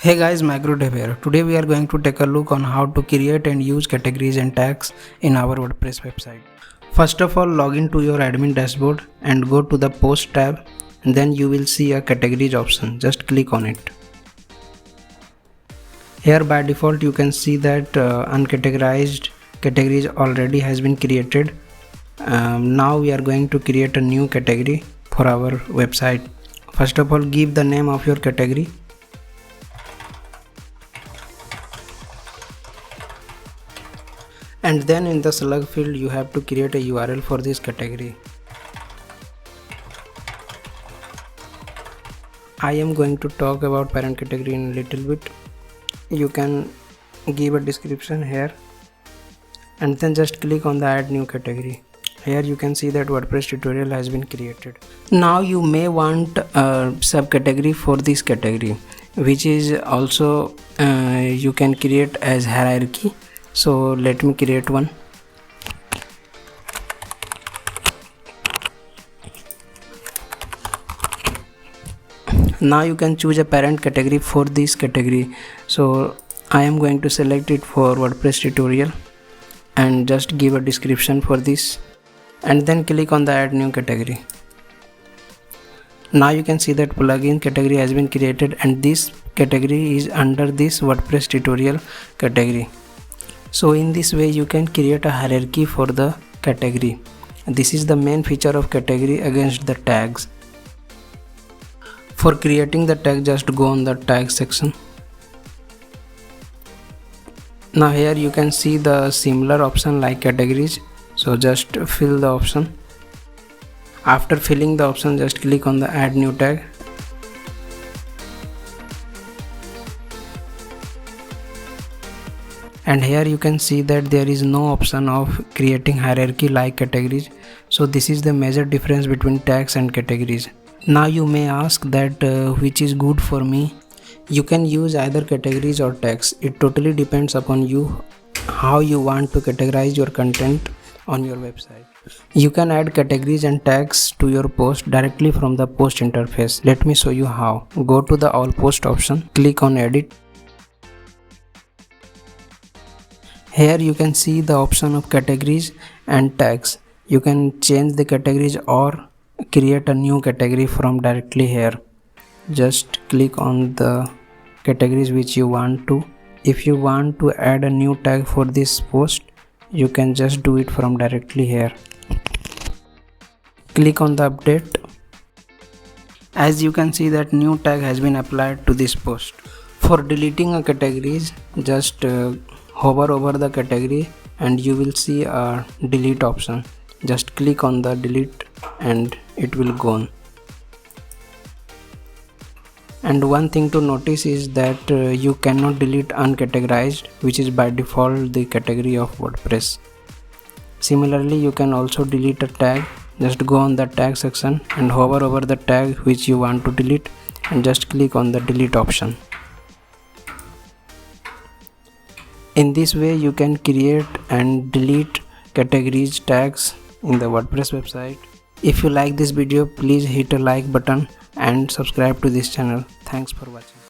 Hey guys, MacroDev here. Today we are going to take a look on how to create and use categories and tags in our WordPress website. First of all, log into your admin dashboard and go to the post tab, and then you will see a categories option. Just click on it. Here by default you can see that uncategorized categories already has been created. Now we are going to create a new category for our website. First of all, give the name of your category. And then in the slug field you have to create a URL for this category. I am going to talk about parent category in a little bit. You can give a description here and then just click on the add new category. Here you can see that WordPress tutorial has been created. Now you may want a subcategory for this category, which is also you can create as hierarchy. So let me create one. Now you can choose a parent category for this category. So I am going to select it for WordPress tutorial and just give a description for this and then click on the add new category. Now you can see that plugin category has been created and this category is under this WordPress tutorial category. So in this way you can create a hierarchy for the category. This is the main feature of category against the tags. For creating the tag, just go on the tag section. Now here you can see the similar option like categories. So just fill the option. After filling the option, just click on the add new tag. And here you can see that there is no option of creating hierarchy like categories. So this is the major difference between tags and categories. Now you may ask that which is good for me. You can use either categories or tags. It totally depends upon you how you want to categorize your content on your website. You can add categories and tags to your post directly from the post interface. Let me show you how. Go to the all post option, click on edit. Here you can see the option of categories and tags. You can change the categories or create a new category from directly here. Just click on the categories which you want to. If you want to add a new tag for this post, you can just do it from directly here. Click on the update. As you can see that new tag has been applied to this post. For deleting a categories, just hover over the category and you will see a delete option. Just click on the delete and it will go on. And one thing to notice is that you cannot delete uncategorized, which is by default the category of WordPress. Similarly, you can also delete a tag. Just go on the tag section and hover over the tag which you want to delete and just click on the delete option. In this way you can create and delete categories, tags in the WordPress website. If you like this video, please hit a like button and subscribe to this channel. Thanks for watching.